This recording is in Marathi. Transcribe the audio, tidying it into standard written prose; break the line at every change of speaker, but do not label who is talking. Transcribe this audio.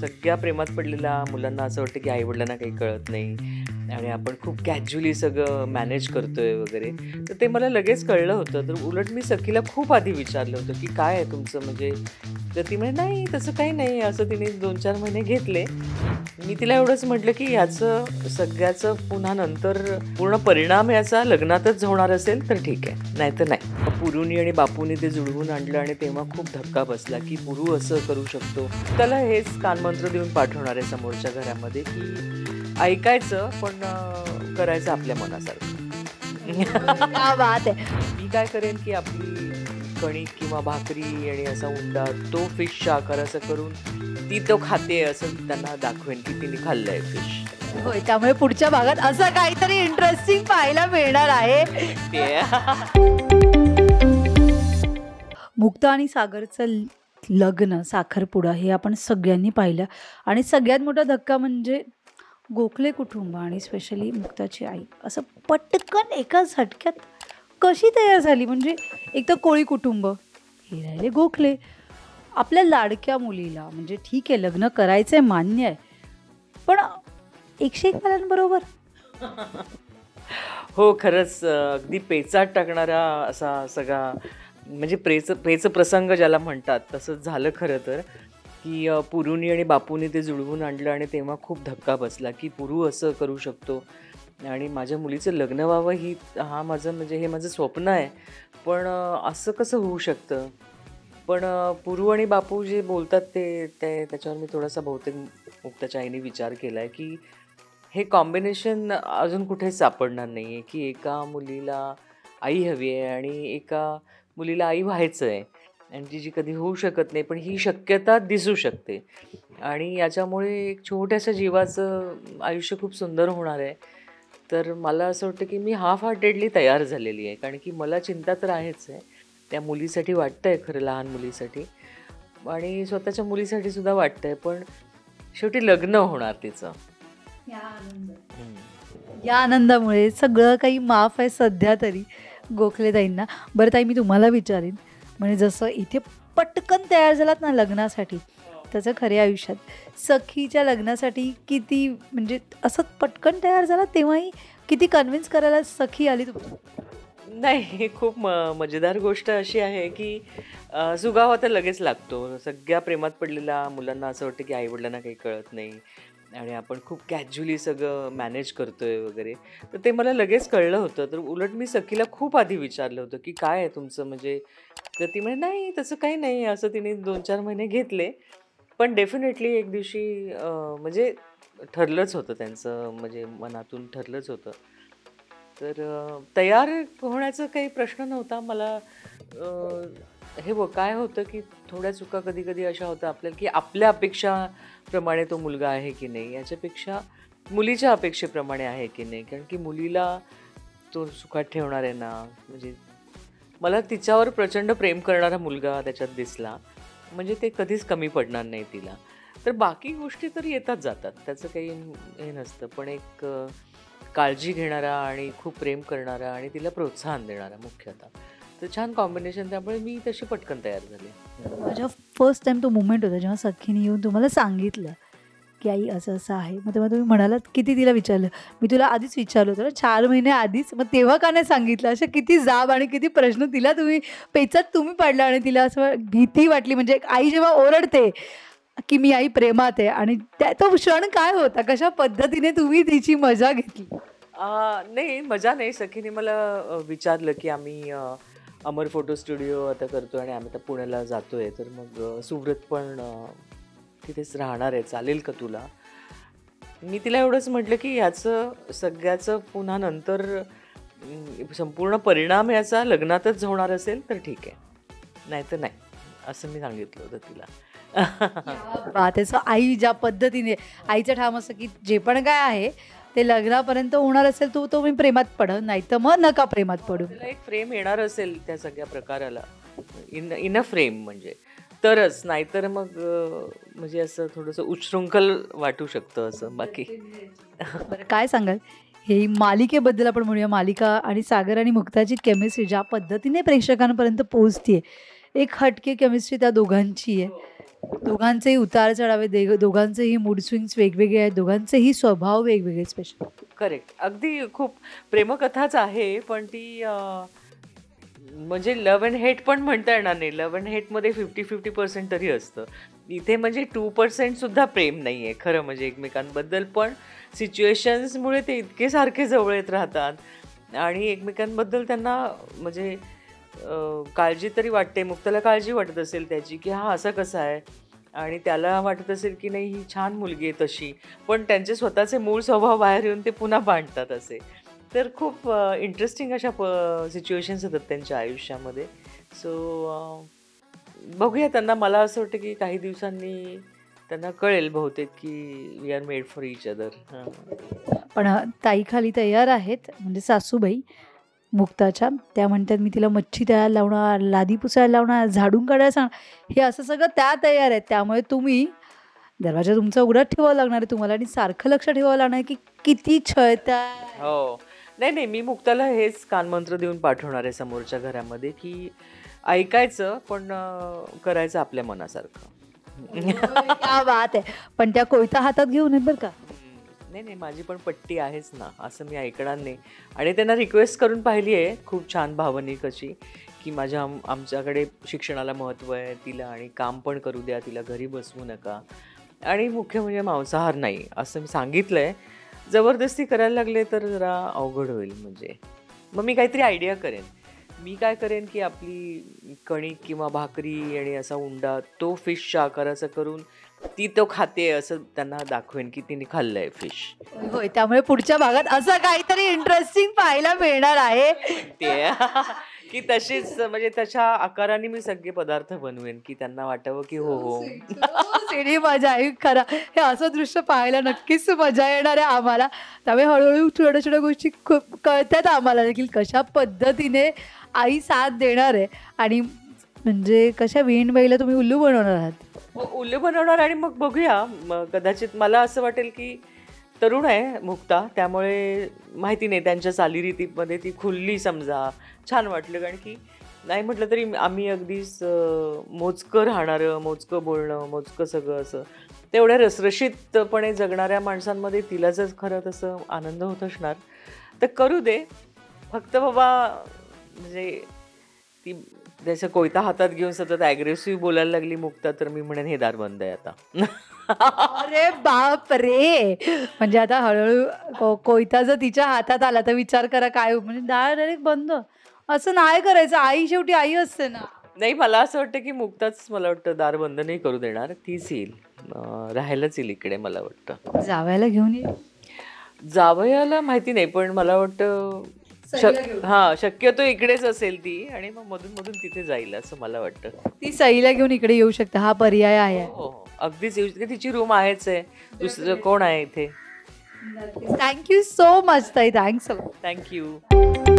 सगळ्या प्रेमात पडलेल्या मुलांना असं वाटतं की आई-वडिलांना काही कळत नाही आणि आपण खूप कॅज्युअली सगळं मॅनेज करतोय वगैरे. तर ते मला लगेच कळलं होतं. तर उलट मी सखीला खूप आधी विचारलं होतं की "काय आहे तुमचं?" म्हणजे तर ती म्हणे, "नाही, तसं काही नाही." असं तिने 2-4 महिने घेतले. मी तिला एवढंच म्हटलं की "याचं सगळ्याचं पुन्हा नंतर पूर्ण परिणाम याचा लग्नातच होणार असेल तर ठीक आहे, नाहीतर नाही." पुरूनी आणि बापूनी ते जुळवून आणलं आणि तेव्हा खूप धक्का बसला की पुरू असं करू शकतो. त्याला हेच कानमंत्र देऊन पाठवणार आहे समोरच्या घरामध्ये की ऐकायचं पण करायचं आपल्या मनासारखं.
क्या बात है!
मी काय करेन की आपली कणिक किंवा भाकरी आणि असा उंडा तो फिशच्या आकाराचा करून ती तो खाते असं त्यांना दाखवेन की तिने खाल्लंय फिश.
होय, त्यामुळे पुढच्या भागात असं काहीतरी इंटरेस्टिंग पाहायला मिळणार आहे. मुक्ता आणि सागरचं लग्न साखरपुडा हे आपण सगळ्यांनी पाहिलं आणि सगळ्यात मोठा धक्का म्हणजे गोखले कुटुंब आणि स्पेशली मुक्ताची आई असं पटकन एका झटक्यात कशी तयार झाली. म्हणजे एक तर कोळी कुटुंब, हे राहिले गोखले. आपल्या लाडक्या मुलीला म्हणजे ठीक आहे लग्न करायचंय मान्य आहे, पण 101 वाल्यांबरोबर.
हो, खरंच अगदी पेचात टाकणारा असा सगळा म्हणजे पेच प्रसंग ज्याला म्हणतात तसंच झालं खरं तर, की पुरूनी आणि बापूनी ते जुळवून आणलं आणि तेव्हा खूप धक्का बसला, की पुरू असं करू शकतो आणि माझ्या मुलीचं लग्न व्हावं हा माझं म्हणजे हे माझं स्वप्न आहे. पण असं कसं होऊ शकतं? पण पुरू आणि बापू जे बोलतात ते त्याच्यावर मी थोडासा बहुतेक मुक्ताच्या आईने विचार केलाय, की हे कॉम्बिनेशन अजून कुठेच सापडणार नाही आहे, की एका मुलीला आई हवी आहे आणि एका मुलीला आई व्हायचं आहे आणि ती जी कधी होऊ शकत नाही, पण ही शक्यता दिसू शकते आणि याच्यामुळे एक छोट्याशा जीवाचं आयुष्य खूप सुंदर होणार आहे. तर मला असं वाटतं, की मी हाल्फ हार्टेडली तयार झालेली आहे, कारण की मला चिंता तर आहेच आहे. त्या मुलीसाठी वाटतंय खरं, लहान मुलीसाठी आणि स्वतःच्या मुलीसाठी सुद्धा वाटतंय, पण शेवटी लग्न होणार तिचं.
या आनंदामुळे सगळं काही माफ आहे सध्या तरी गोखले ताईंना. बरं ताई, मी तुम्हाला विचारेन, म्हणजे जसं इथे पटकन तयार झालात ना लग्नासाठी, त्याचं खऱ्या आयुष्यात सखीच्या लग्नासाठी किती म्हणजे असं पटकन तयार झाला तेव्हाही किती कन्व्हिन्स करायला सखी आली तुम्हाला?
नाही, खूप मजेदार गोष्ट अशी आहे, की सुगावा तर लगेच लागतो. सगळ्या प्रेमात पडलेल्या मुलांना असं वाटतं, की आई-वडिलांना काही कळत नाही आणि आपण खूप कॅज्युअली सगळं मॅनेज करतोय वगैरे. तर ते मला लगेच कळलं होतं. तर उलट मी सखीला खूप आधी विचारलं होतं, की "काय आहे तुमचं?" म्हणजे तर ती म्हणे, "नाही, तसं काही नाही." असं तिने 2-4 महिने घेतले. पण डेफिनेटली एक दिवशी म्हणजे ठरलंच होतं त्यांचं, म्हणजे मनातून ठरलंच होतं. तर तयार होण्याचा काही प्रश्न नव्हता. मला हे बघ काय होतं, की थोड्या चुका कधी-कधी अशा होतात आपल्याला, की आपल्या अपेक्षाप्रमाणे तो मुलगा आहे की नाही, याच्यापेक्षा मुलीच्या अपेक्षेप्रमाणे आहे की नाही. कारण की मुलीला तो सुखात ठेवणार आहे ना, म्हणजे मला तिच्यावर प्रचंड प्रेम करणारा मुलगा त्याच्यात दिसला. म्हणजे ते कधीच कमी पडणार नाही तिला. तर बाकी गोष्टी तर येतात जातात. त्याचं काही हे नसतं. पण एक काळजी घेणारा आणि खूप प्रेम करणारा आणि तिला प्रोत्साहन देणारा मुख्यतः. तर छान कॉम्बिनेशन, त्यामुळे मी तशी पटकन तयार झाले.
माझ्या फर्स्ट टाइम तो मोमेंट होता जेव्हा सखीने येऊन तुम्हाला सांगितलं की आई असं असं आहे. मग तेव्हा तुम्ही म्हणालात किती तिला विचारलं. मी तुला आधीच विचारलं होतं ना 4 महिने आधीच, मग तेव्हा का नाही सांगितलं. असे किती जाब आणि किती प्रश्न तिला तुम्ही पेचात तुम्ही पाडला आणि तिला असं भीती वाटली. म्हणजे एक आई जेव्हा ओरडते की मी आई प्रेमात आहे आणि त्या तो क्षण काय होता, कशा पद्धतीने तुम्ही तिची मजा घेतली?
नाही, मजा नाही. सखीने मला विचारलं, की आम्ही अमर फोटो स्टुडिओ आता करतोय आणि आम्ही आता पुण्याला जातोय. तर मग सुव्रत पण तिथेच राहणार आहे, चालेल का तुला? मी तिला एवढंच म्हटलं, की ह्याचं सगळ्याचं पुन्हा नंतर संपूर्ण परिणाम याचा लग्नातच होणार असेल तर ठीक आहे, नाहीतर नाही, असं मी सांगितलं होतं तिला.
बात आहे. आई ज्या पद्धतीने आईचं ठाम असं की जे पण काय आहे ते लग्नापर्यंत होणार असेल तो तो मी प्रेमात पडन, नाही तर मग नका प्रेमात पडू.
त्याला एक फ्रेम येणार असेल त्या सगळ्या प्रकाराला, इन अ फ्रेम म्हणजे तरच, नाहीतर मग म्हणजे असं थोडंसं उच्छृंखल वाटू शकतं असं बाकी.
बरं, काय सांगाल हे मालिकेबद्दल आपण म्हणूया. मालिका आणि सागर आणि मुक्ताची केमिस्ट्री ज्या पद्धतीने प्रेक्षकांपर्यंत पोहोचतीये, एक हटके केमिस्ट्री त्या दोघांची आहे. दोघांचेही उतार चढावे, दोघांचेही मूड स्विंग्स वेगवेगळे आहेत, दोघांचेही स्वभाव वेगवेगळे स्पेशल.
करेक्ट. अगदी खूप प्रेमकथाच आहे, पण ती म्हणजे लव्ह अँड हेट पण म्हणता येणार नाही. लव्ह अँड हेटमध्ये 50-50% तरी असतं. इथे म्हणजे 2% सुद्धा प्रेम नाही आहे खरं म्हणजे एकमेकांबद्दल. पण सिच्युएशन्समुळे ते इतके सारखे जवळ येत राहतात आणि एकमेकांबद्दल त्यांना म्हणजे काळजी तरी वाटते. मुक्ताला काळजी वाटत असेल त्याची, की हा असा कसा आहे, आणि त्याला वाटत असेल की नाही ही छान मुलगी आहे तशी. पण त्यांचे स्वतःचे मूळ स्वभाव बाहेर येऊन ते पुन्हा भांडतात असे. तर खूप इंटरेस्टिंग अशा सिच्युएशन्स येतात त्यांच्या आयुष्यामध्ये. सो बघूया त्यांना. मला असं वाटतं की काही दिवसांनी त्यांना कळेल बहुतेक की we are made for each other.
पण ताई खाली तयार आहेत, म्हणजे सासूबाई मुक्ताच्या. त्या म्हणतात मी तिला मच्छी तयार लावणार, लादी पुसायला लावणार, झाडून काढायला सांगणार. हे असं सगळं त्या तयार आहेत. त्यामुळे तुम्ही दरवाजा तुमचा उघडाच ठेवावा लागणार आहे तुम्हाला आणि सारखं लक्ष ठेवावं लागणार आहे की किती छळताय.
हो. नाही, नाही. मी मुक्ताला हेच कानमंत्र देऊन पाठवणार आहे समोरच्या घरामध्ये, की ऐकायचं पण करायचं आपल्या मनासारखं.
क्या बात आहे. पण त्या कोयता हातात घेऊन आहेत बरं का.
नाही, नाही. माझी पण पट्टी आहेच ना, असं मी ऐकणार नाही. आणि त्यांना रिक्वेस्ट करून पाहिली आहे खूप छान भावनिक अशी, की आमच्याकडे शिक्षणाला महत्त्व आहे तिला, आणि काम पण करू द्या तिला, घरी बसवू नका, आणि मुख्य म्हणजे मांसाहार नाही असं मी सांगितलं आहे. जबरदस्ती करायला लागले तर जरा अवघड होईल. म्हणजे मग मी काहीतरी आयडिया करेन. मी काय करेन की आपली कणिक किंवा भाकरी आणि असा उंडा तो फिशच्या आकाराचा करून ती तो खाते असं त्यांना दाखवेन की तिने खाल्लंय फिश.
होय, त्यामुळे पुढच्या भागात असं काहीतरी इंटरेस्टिंग पाहायला मिळणार आहे.
ते की तशीच म्हणजे तशा आकाराने मी सगळे पदार्थ बनवेन की त्यांना वाटावं की हो हो.
सिडी मजा आहे खरं. हे असं दृश्य पाहायला नक्कीच मजा येणार आहे आम्हाला. त्यामुळे हळूहळू छोट्या छोट्या गोष्टी खूप कळतात आम्हाला देखील कशा पद्धतीने आई साथ देणार आहे. आणि म्हणजे कशा वेणबाईला तुम्ही उल्लू बनवणार आहात.
उल्लू बनवणार. आणि मग बघूया, मग कदाचित मला असं वाटेल की तरुण आहे मुक्ता, त्यामुळे माहिती नाही त्यांच्या चालीरीतीमध्ये ती खुलली समजा, छान वाटलं. कारण की नाही म्हटलं तरी आम्ही अगदीच मोजकं राहणारं, मोजकं बोलणं, मोजकं सगळं असं तेवढ्या रसरशीतपणे जगणाऱ्या माणसांमध्ये तिला जर खरं तसं आनंद होत असणार तर करू दे. फक्त बाबा म्हणजे ती त्याचं कोयता हातात घेऊन सतत ॲग्रेसिव्ह बोलायला लागली मुक्ता, तर मी म्हणेन हे दार बंद आहे आता.
अरे बाप रे. म्हणजे आता हळूहळू कोयता जर तिच्या हातात आला तर विचार करा काय म्हणजे दार डायरेक्ट बंद. असं नाही करायचं. आई शेवटी आई असते ना.
नाही, मला असं वाटतं की मुक्ताच मला वाटतं दार बंद नाही करू देणार. तीच येईल, राहायलाच येईल इकडे मला वाटतं.
जावयाला घेऊन ये.
जावयाला माहिती नाही, पण मला वाटतं शक्यतो इकडेच असेल ती, आणि मग मधून मधून तिथे जाईल असं मला वाटतं.
ती सईला घेऊन इकडे येऊ शकते. हा पर्याय आहे.
हो हो, अगदीच येऊ शकते. तिची रूम आहेच आहे, दुसरं कोण आहे इथे.
थँक्यू सो मच ताई. थँक्स.
थँक्यू.